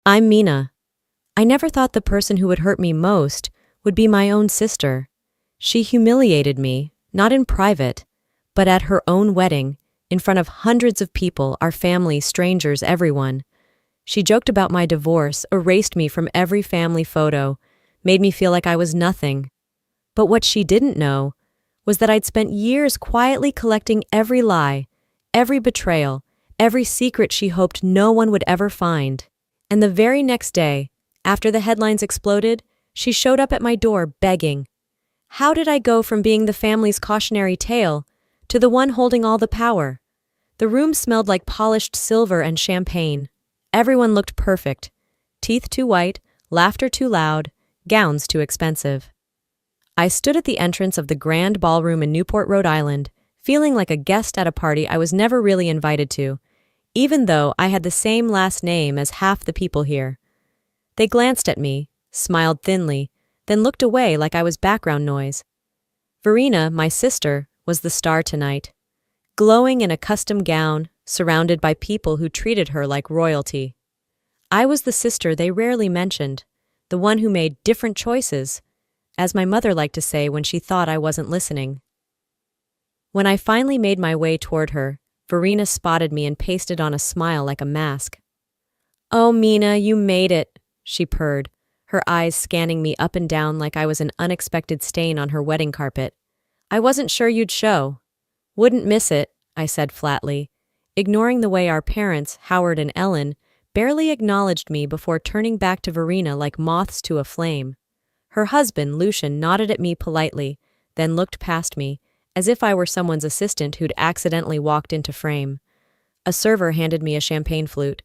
I'm Mina. I never thought the person who would hurt me most would be my own sister. She humiliated me, not in private, but at her own wedding, in front of hundreds of people, our family, strangers, everyone. She joked about my divorce, erased me from every family photo, made me feel like I was nothing. But what she didn't know was that I'd spent years quietly collecting every lie, every betrayal, every secret she hoped no one would ever find. And the very next day, after the headlines exploded, she showed up at my door begging. How did I go from being the family's cautionary tale to the one holding all the power? The room smelled like polished silver and champagne. Everyone looked perfect. Teeth too white, laughter too loud, gowns too expensive. I stood at the entrance of the grand ballroom in Newport, Rhode Island, feeling like a guest at a party I was never really invited to, even though I had the same last name as half the people here. They glanced at me, smiled thinly, then looked away like I was background noise. Verena, my sister, was the star tonight, glowing in a custom gown, surrounded by people who treated her like royalty. I was the sister they rarely mentioned, the one who made different choices, as my mother liked to say when she thought I wasn't listening. When I finally made my way toward her, Verena spotted me and pasted on a smile like a mask. "Oh, Mina, you made it," she purred, her eyes scanning me up and down like I was an unexpected stain on her wedding carpet. "I wasn't sure you'd show." "Wouldn't miss it," I said flatly, ignoring the way our parents, Howard and Ellen, barely acknowledged me before turning back to Verena like moths to a flame. Her husband, Lucian, nodded at me politely, then looked past me, as if I were someone's assistant who'd accidentally walked into frame. A server handed me a champagne flute.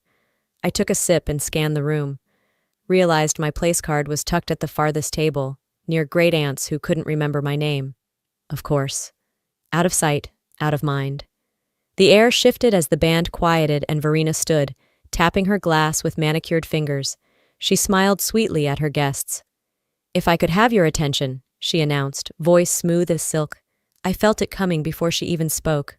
I took a sip and scanned the room. Realized my place card was tucked at the farthest table, near great-aunts who couldn't remember my name. Of course. Out of sight, out of mind. The air shifted as the band quieted and Verena stood, tapping her glass with manicured fingers. She smiled sweetly at her guests. "If I could have your attention," she announced, voice smooth as silk. I felt it coming before she even spoke.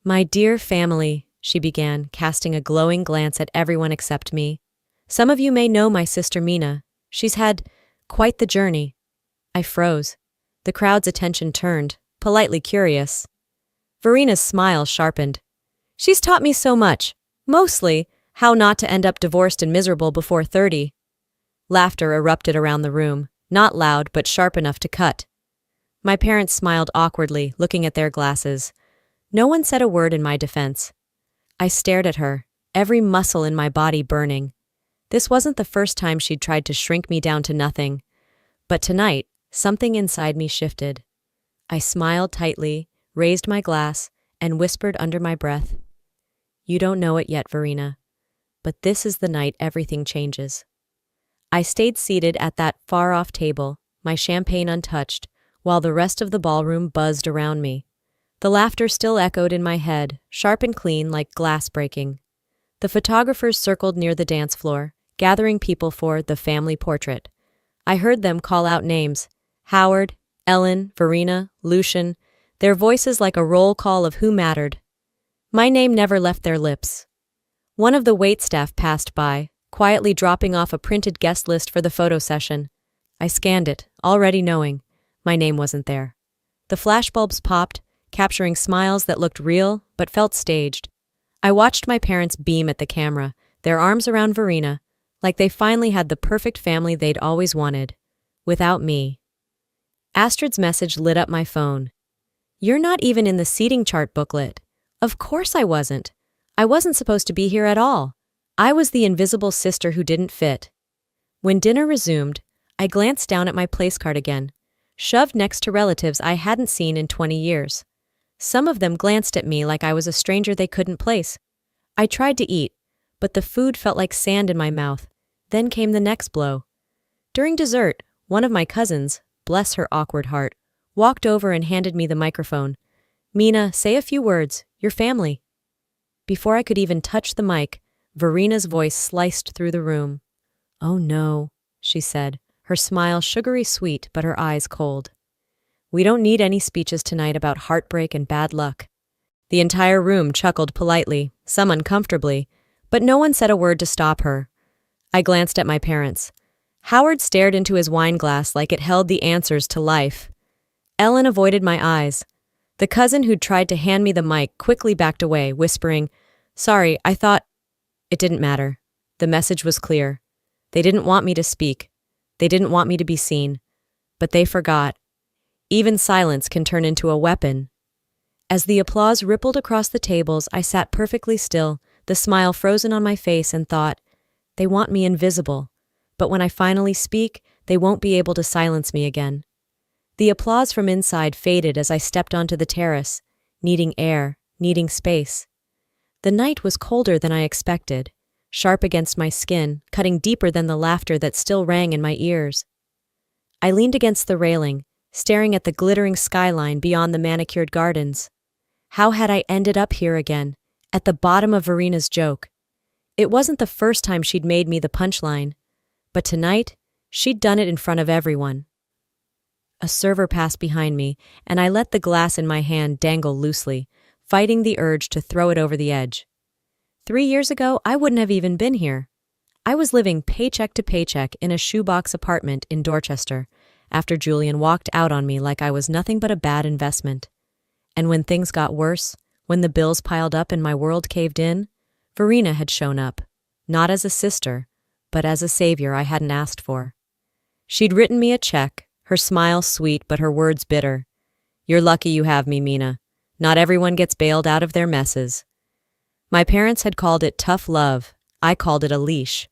"My dear family," she began, casting a glowing glance at everyone except me. "Some of you may know my sister Mina. She's had quite the journey." I froze. The crowd's attention turned, politely curious. Verena's smile sharpened. "She's taught me so much. Mostly, how not to end up divorced and miserable before 30. Laughter erupted around the room, not loud but sharp enough to cut. My parents smiled awkwardly, looking at their glasses. No one said a word in my defense. I stared at her, every muscle in my body burning. This wasn't the first time she'd tried to shrink me down to nothing. But tonight, something inside me shifted. I smiled tightly, raised my glass, and whispered under my breath, "You don't know it yet, Verena, but this is the night everything changes." I stayed seated at that far-off table, my champagne untouched, while the rest of the ballroom buzzed around me. The laughter still echoed in my head, sharp and clean like glass breaking. The photographers circled near the dance floor, gathering people for the family portrait. I heard them call out names: Howard, Ellen, Verena, Lucian, their voices like a roll call of who mattered. My name never left their lips. One of the waitstaff passed by, quietly dropping off a printed guest list for the photo session. I scanned it, already knowing my name wasn't there. The flashbulbs popped, capturing smiles that looked real but felt staged. I watched my parents beam at the camera, their arms around Verena, like they finally had the perfect family they'd always wanted. Without me. Astrid's message lit up my phone. "You're not even in the seating chart booklet." Of course I wasn't. I wasn't supposed to be here at all. I was the invisible sister who didn't fit. When dinner resumed, I glanced down at my place card again, shoved next to relatives I hadn't seen in 20 years. Some of them glanced at me like I was a stranger they couldn't place. I tried to eat, but the food felt like sand in my mouth. Then came the next blow. During dessert, one of my cousins, bless her awkward heart, walked over and handed me the microphone. "Mina, say a few words. Your family." Before I could even touch the mic, Verena's voice sliced through the room. "Oh no," she said, her smile sugary sweet but her eyes cold. "We don't need any speeches tonight about heartbreak and bad luck." The entire room chuckled politely, some uncomfortably, but no one said a word to stop her. I glanced at my parents. Howard stared into his wine glass like it held the answers to life. Ellen avoided my eyes. The cousin who'd tried to hand me the mic quickly backed away, whispering, "Sorry, I thought—" It didn't matter. The message was clear. They didn't want me to speak. They didn't want me to be seen. But they forgot. Even silence can turn into a weapon. As the applause rippled across the tables, I sat perfectly still, the smile frozen on my face, and thought, they want me invisible. But when I finally speak, they won't be able to silence me again. The applause from inside faded as I stepped onto the terrace, needing air, needing space. The night was colder than I expected, sharp against my skin, cutting deeper than the laughter that still rang in my ears. I leaned against the railing, staring at the glittering skyline beyond the manicured gardens. How had I ended up here again, at the bottom of Verina's joke? It wasn't the first time she'd made me the punchline, but tonight, she'd done it in front of everyone. A server passed behind me, and I let the glass in my hand dangle loosely, fighting the urge to throw it over the edge. 3 years ago, I wouldn't have even been here. I was living paycheck to paycheck in a shoebox apartment in Dorchester, after Julian walked out on me like I was nothing but a bad investment. And when things got worse, when the bills piled up and my world caved in, Verina had shown up, not as a sister, but as a savior I hadn't asked for. She'd written me a check, her smile sweet but her words bitter. "You're lucky you have me, Mina. Not everyone gets bailed out of their messes." My parents had called it tough love. I called it a leash.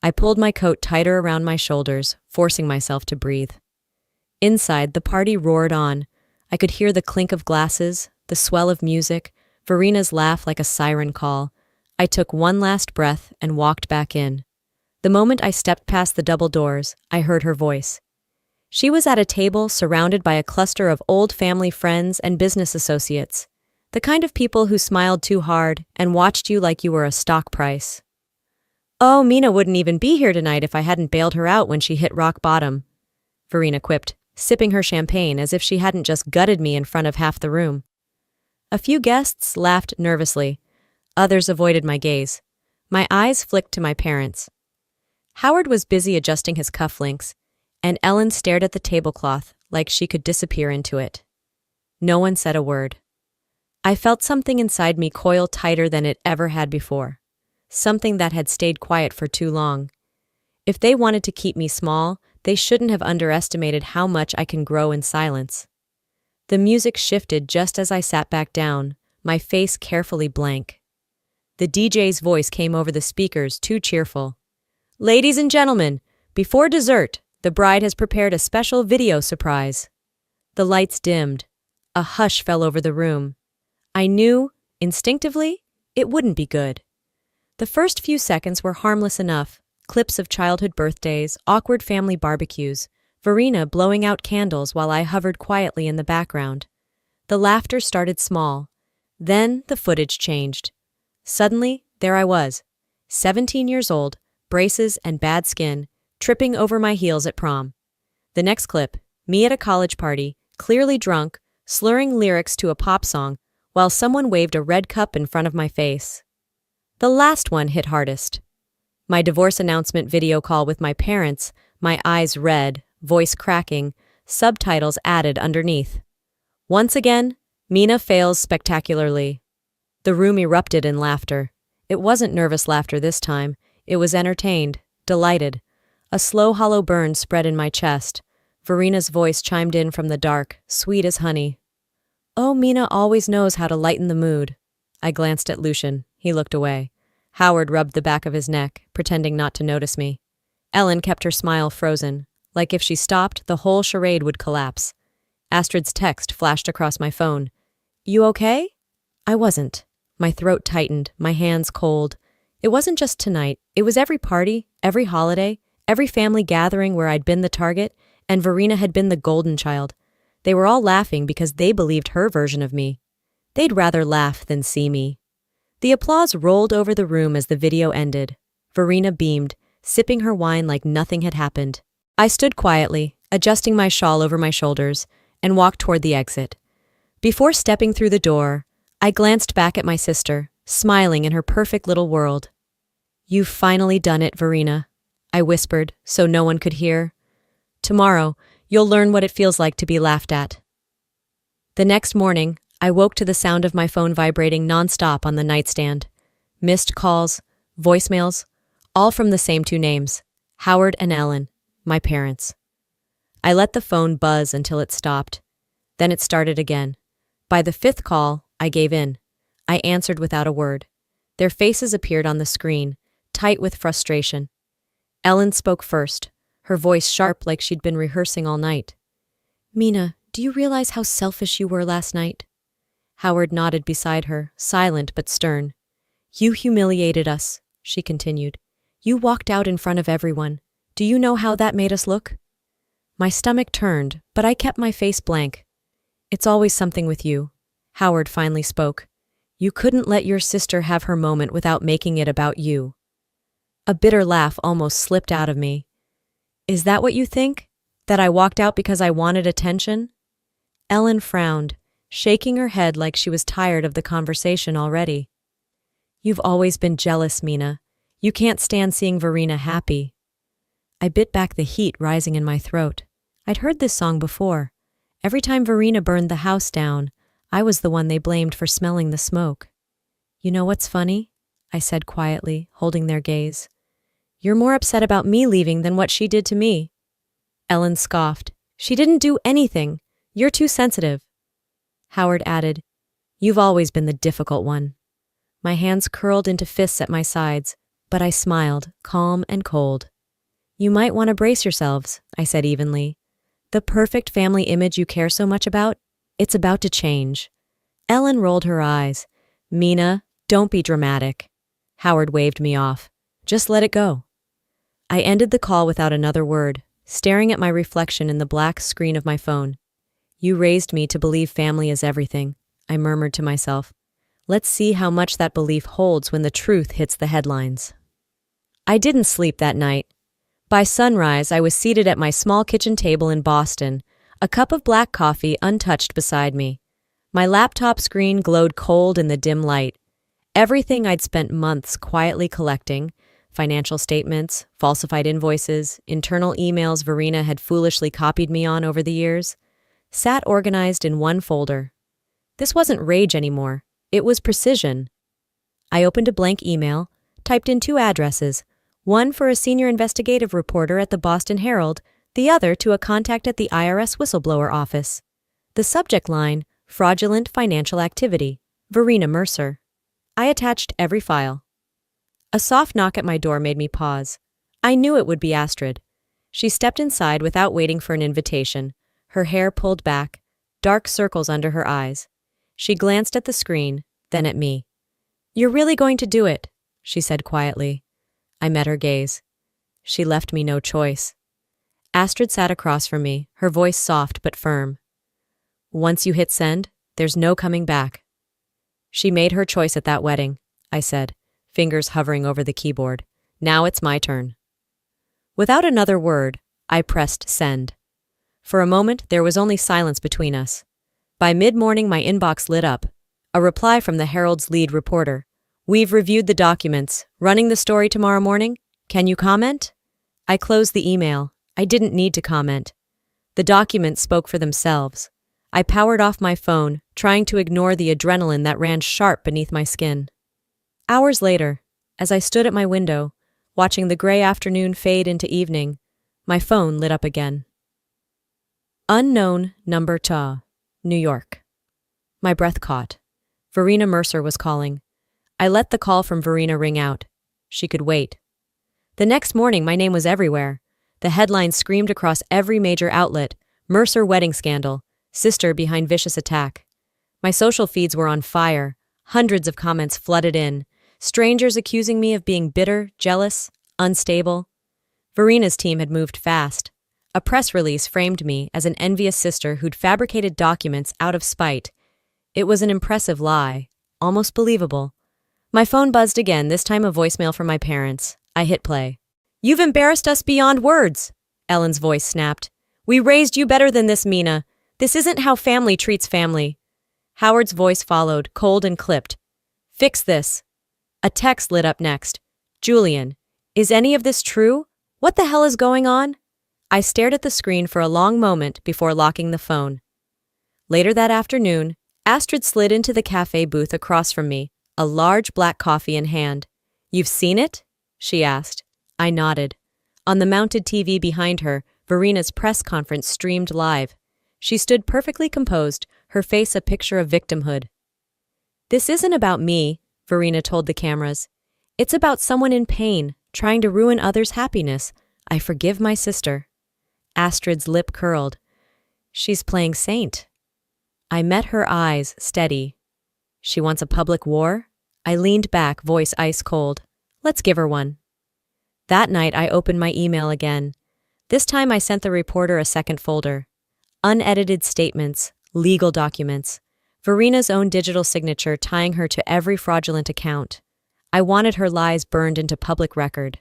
I pulled my coat tighter around my shoulders, forcing myself to breathe. Inside, the party roared on. I could hear the clink of glasses, the swell of music, Verina's laugh like a siren call. I took one last breath and walked back in. The moment I stepped past the double doors, I heard her voice. She was at a table surrounded by a cluster of old family friends and business associates, the kind of people who smiled too hard and watched you like you were a stock price. "Oh, Mina wouldn't even be here tonight if I hadn't bailed her out when she hit rock bottom," Verina quipped, sipping her champagne as if she hadn't just gutted me in front of half the room. A few guests laughed nervously. Others avoided my gaze. My eyes flicked to my parents. Howard was busy adjusting his cufflinks, and Ellen stared at the tablecloth like she could disappear into it. No one said a word. I felt something inside me coil tighter than it ever had before. Something that had stayed quiet for too long. If they wanted to keep me small, they shouldn't have underestimated how much I can grow in silence. The music shifted just as I sat back down, my face carefully blank. The DJ's voice came over the speakers, too cheerful. "Ladies and gentlemen, before dessert, the bride has prepared a special video surprise." The lights dimmed. A hush fell over the room. I knew, instinctively, it wouldn't be good. The first few seconds were harmless enough. Clips of childhood birthdays, awkward family barbecues, Verina blowing out candles while I hovered quietly in the background. The laughter started small. Then the footage changed. Suddenly, there I was, 17 years old, braces and bad skin, tripping over my heels at prom. The next clip, me at a college party, clearly drunk, slurring lyrics to a pop song, while someone waved a red cup in front of my face. The last one hit hardest. My divorce announcement video call with my parents, my eyes red, voice cracking, subtitles added underneath. Once again, Mina fails spectacularly. The room erupted in laughter. It wasn't nervous laughter this time. It was entertained, delighted. A slow hollow burn spread in my chest. Verina's voice chimed in from the dark, sweet as honey. "Oh, Mina always knows how to lighten the mood." I glanced at Lucian. He looked away. Howard rubbed the back of his neck, pretending not to notice me. Ellen kept her smile frozen, like if she stopped, the whole charade would collapse. Astrid's text flashed across my phone. "You okay?" I wasn't. My throat tightened, my hands cold. It wasn't just tonight. It was every party, every holiday, every family gathering where I'd been the target, and Verina had been the golden child. They were all laughing because they believed her version of me. They'd rather laugh than see me. The applause rolled over the room as the video ended. Verina beamed, sipping her wine like nothing had happened. I stood quietly, adjusting my shawl over my shoulders, and walked toward the exit. Before stepping through the door, I glanced back at my sister, smiling in her perfect little world. "You've finally done it, Verina," I whispered, so no one could hear. Tomorrow, you'll learn what it feels like to be laughed at. The next morning, I woke to the sound of my phone vibrating nonstop on the nightstand. Missed calls, voicemails, all from the same two names, Howard and Ellen, my parents. I let the phone buzz until it stopped. Then it started again. By the fifth call, I gave in. I answered without a word. Their faces appeared on the screen, tight with frustration. Ellen spoke first, her voice sharp like she'd been rehearsing all night. "Mina, do you realize how selfish you were last night?" Howard nodded beside her, silent but stern. "You humiliated us," she continued. "You walked out in front of everyone. Do you know how that made us look?" My stomach turned, but I kept my face blank. "It's always something with you," Howard finally spoke. "You couldn't let your sister have her moment without making it about you." A bitter laugh almost slipped out of me. "Is that what you think? That I walked out because I wanted attention?" Ellen frowned, shaking her head like she was tired of the conversation already. "You've always been jealous, Mina. You can't stand seeing Verena happy." I bit back the heat rising in my throat. I'd heard this song before. Every time Verena burned the house down, I was the one they blamed for smelling the smoke. "You know what's funny?" I said quietly, holding their gaze. "You're more upset about me leaving than what she did to me." Ellen scoffed. "She didn't do anything. You're too sensitive." Howard added, "You've always been the difficult one." My hands curled into fists at my sides, but I smiled, calm and cold. "You might want to brace yourselves," I said evenly. "The perfect family image you care so much about, it's about to change." Ellen rolled her eyes. "Mina, don't be dramatic." Howard waved me off. "Just let it go." I ended the call without another word, staring at my reflection in the black screen of my phone. "You raised me to believe family is everything," I murmured to myself. "Let's see how much that belief holds when the truth hits the headlines." I didn't sleep that night. By sunrise, I was seated at my small kitchen table in Boston, a cup of black coffee untouched beside me. My laptop screen glowed cold in the dim light. Everything I'd spent months quietly collecting, financial statements, falsified invoices, internal emails Verena had foolishly copied me on over the years, sat organized in one folder. This wasn't rage anymore. It was precision. I opened a blank email, typed in two addresses, one for a senior investigative reporter at the Boston Herald, the other to a contact at the IRS whistleblower office. The subject line, fraudulent financial activity, Verena Mercer. I attached every file. A soft knock at my door made me pause. I knew it would be Astrid. She stepped inside without waiting for an invitation, her hair pulled back, dark circles under her eyes. She glanced at the screen, then at me. "You're really going to do it," she said quietly. I met her gaze. She left me no choice. Astrid sat across from me, her voice soft but firm. "Once you hit send, there's no coming back." "She made her choice at that wedding," I said, fingers hovering over the keyboard. "Now it's my turn." Without another word, I pressed send. For a moment, there was only silence between us. By mid-morning, my inbox lit up. A reply from the Herald's lead reporter. "We've reviewed the documents. Running the story tomorrow morning? Can you comment?" I closed the email. I didn't need to comment. The documents spoke for themselves. I powered off my phone, trying to ignore the adrenaline that ran sharp beneath my skin. Hours later, as I stood at my window, watching the gray afternoon fade into evening, my phone lit up again. Unknown number ta, New York. My breath caught. Verena Mercer was calling. I let the call from Verena ring out. She could wait. The next morning, my name was everywhere. The headlines screamed across every major outlet: Mercer wedding scandal, sister behind vicious attack. My social feeds were on fire. Hundreds of comments flooded in. Strangers accusing me of being bitter, jealous, unstable. Verena's team had moved fast. A press release framed me as an envious sister who'd fabricated documents out of spite. It was an impressive lie, almost believable. My phone buzzed again, this time a voicemail from my parents. I hit play. "You've embarrassed us beyond words," Ellen's voice snapped. "We raised you better than this, Mina. This isn't how family treats family." Howard's voice followed, cold and clipped. "Fix this." A text lit up next. "Julian, is any of this true? What the hell is going on? I stared at the screen for a long moment before locking the phone. Later that afternoon, Astrid slid into the cafe booth across from me, a large black coffee in hand. "You've seen it?" she asked. I nodded. On the mounted TV behind her, Verina's press conference streamed live. She stood perfectly composed, her face a picture of victimhood. "This isn't about me," Verina told the cameras. "It's about someone in pain, trying to ruin others' happiness. I forgive my sister." Astrid's lip curled. "She's playing saint." I met her eyes, steady. "She wants a public war?" I leaned back, voice ice cold. "Let's give her one." That night I opened my email again. This time I sent the reporter a second folder. Unedited statements, legal documents, Verina's own digital signature tying her to every fraudulent account. I wanted her lies burned into public record.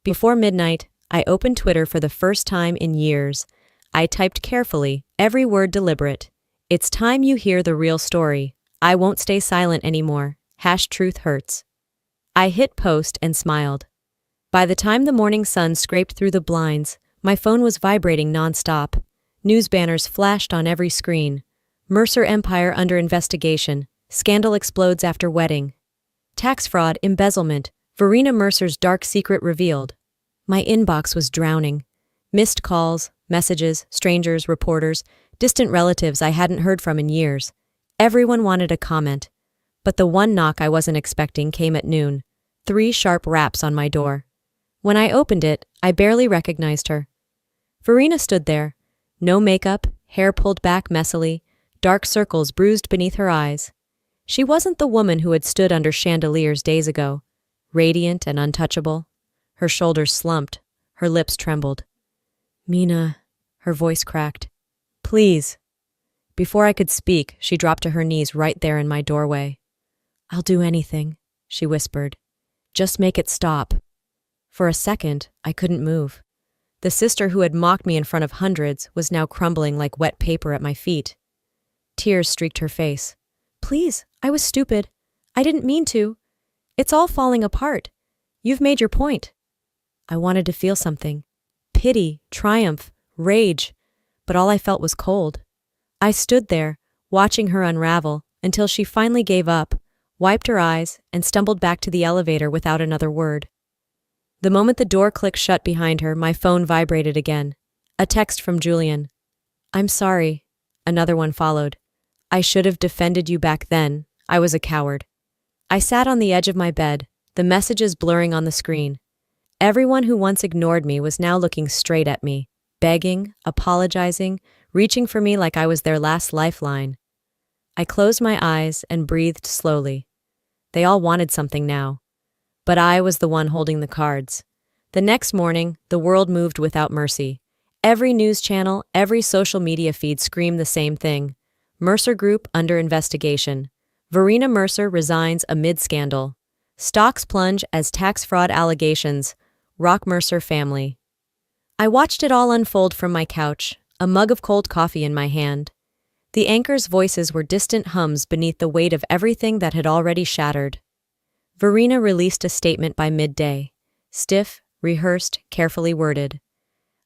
Before midnight, I opened Twitter for the first time in years. I typed carefully, every word deliberate. "It's time you hear the real story. I won't stay silent anymore. #truth hurts." I hit post and smiled. By the time the morning sun scraped through the blinds, my phone was vibrating nonstop. News banners flashed on every screen. Mercer Empire under investigation. Scandal explodes after wedding. Tax fraud, embezzlement. Verina Mercer's dark secret revealed. My inbox was drowning. Missed calls, messages, strangers, reporters, distant relatives I hadn't heard from in years. Everyone wanted a comment. But the one knock I wasn't expecting came at noon. 3 sharp raps on my door. When I opened it, I barely recognized her. Verina stood there. No makeup, hair pulled back messily, dark circles bruised beneath her eyes. She wasn't the woman who had stood under chandeliers days ago, radiant and untouchable. Her shoulders slumped, her lips trembled. "Mina," her voice cracked. "Please." Before I could speak, she dropped to her knees right there in my doorway. "I'll do anything," she whispered. "Just make it stop." For a second, I couldn't move. The sister who had mocked me in front of hundreds was now crumbling like wet paper at my feet. Tears streaked her face. "Please, I was stupid. I didn't mean to. It's all falling apart. You've made your point." I wanted to feel something. Pity, triumph, rage. But all I felt was cold. I stood there, watching her unravel, until she finally gave up, wiped her eyes, and stumbled back to the elevator without another word. The moment the door clicked shut behind her, my phone vibrated again. A text from Julian. "I'm sorry." Another one followed. "I should have defended you back then. I was a coward." I sat on the edge of my bed, the messages blurring on the screen. Everyone who once ignored me was now looking straight at me, begging, apologizing, reaching for me like I was their last lifeline. I closed my eyes and breathed slowly. They all wanted something now. But I was the one holding the cards. The next morning, the world moved without mercy. Every news channel, every social media feed screamed the same thing. Mercer Group under investigation. Verina Mercer resigns amid scandal. Stocks plunge as tax fraud allegations. Rock Mercer family. I watched it all unfold from my couch, a mug of cold coffee in my hand. The anchors' voices were distant hums beneath the weight of everything that had already shattered. Verina released a statement by midday. Stiff, rehearsed, carefully worded.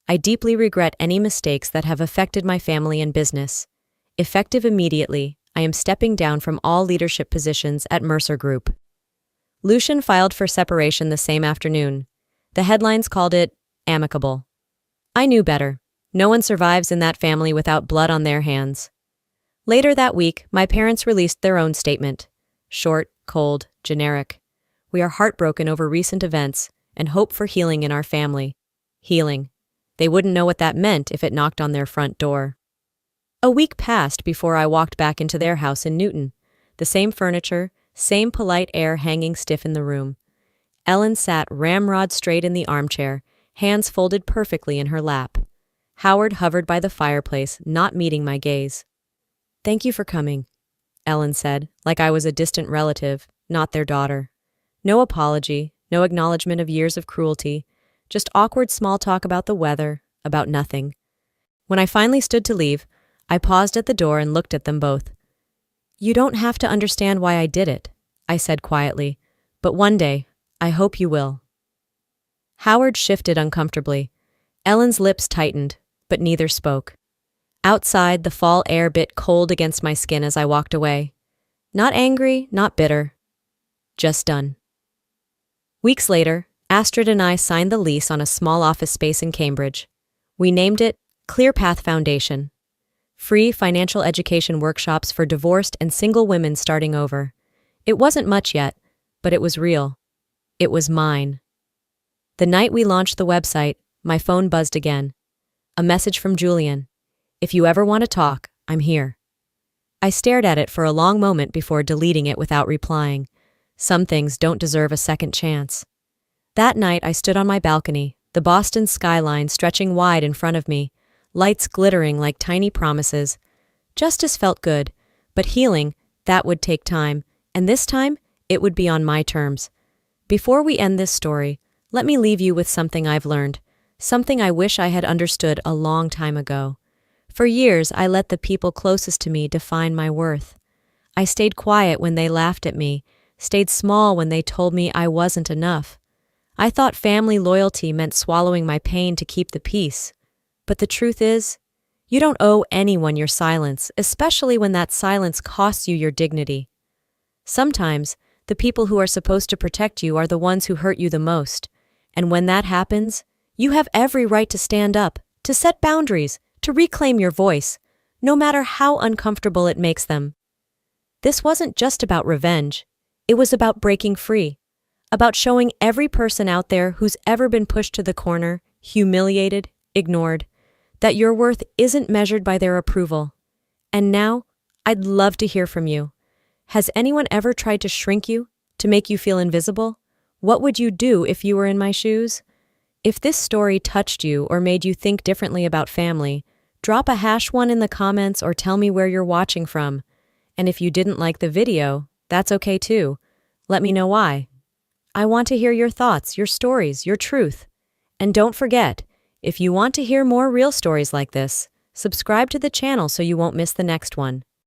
"I deeply regret any mistakes that have affected my family and business. Effective immediately, I am stepping down from all leadership positions at Mercer Group." Lucian filed for separation the same afternoon. The headlines called it amicable. I knew better. No one survives in that family without blood on their hands. Later that week, my parents released their own statement. Short, cold, generic. "We are heartbroken over recent events and hope for healing in our family." Healing. They wouldn't know what that meant if it knocked on their front door. A week passed before I walked back into their house in Newton. The same furniture, same polite air hanging stiff in the room. Ellen sat ramrod straight in the armchair, hands folded perfectly in her lap. Howard hovered by the fireplace, not meeting my gaze. "Thank you for coming," Ellen said, like I was a distant relative, not their daughter. No apology, no acknowledgement of years of cruelty, just awkward small talk about the weather, about nothing. When I finally stood to leave, I paused at the door and looked at them both. "You don't have to understand why I did it," I said quietly, "but one day, I hope you will." Howard shifted uncomfortably. Ellen's lips tightened, but neither spoke. Outside, the fall air bit cold against my skin as I walked away. Not angry, not bitter. Just done. Weeks later, Astrid and I signed the lease on a small office space in Cambridge. We named it Clear Path Foundation. Free financial education workshops for divorced and single women starting over. It wasn't much yet, but it was real. It was mine. The night we launched the website, my phone buzzed again. A message from Julian. If you ever want to talk, I'm here. I stared at it for a long moment before deleting it without replying. Some things don't deserve a second chance. That night I stood on my balcony, the Boston skyline stretching wide in front of me, lights glittering like tiny promises. Justice felt good, but healing, that would take time, and this time, it would be on my terms. Before we end this story, let me leave you with something I've learned, something I wish I had understood a long time ago. For years, I let the people closest to me define my worth. I stayed quiet when they laughed at me, stayed small when they told me I wasn't enough. I thought family loyalty meant swallowing my pain to keep the peace. But the truth is, you don't owe anyone your silence, especially when that silence costs you your dignity. Sometimes, the people who are supposed to protect you are the ones who hurt you the most. And when that happens, you have every right to stand up, to set boundaries, to reclaim your voice, no matter how uncomfortable it makes them. This wasn't just about revenge. It was about breaking free, about showing every person out there who's ever been pushed to the corner, humiliated, ignored, that your worth isn't measured by their approval. And now, I'd love to hear from you. Has anyone ever tried to shrink you, to make you feel invisible? What would you do if you were in my shoes? If this story touched you or made you think differently about family, drop a #1 in the comments or tell me where you're watching from. And if you didn't like the video, that's okay too. Let me know why. I want to hear your thoughts, your stories, your truth. And don't forget, if you want to hear more real stories like this, subscribe to the channel so you won't miss the next one.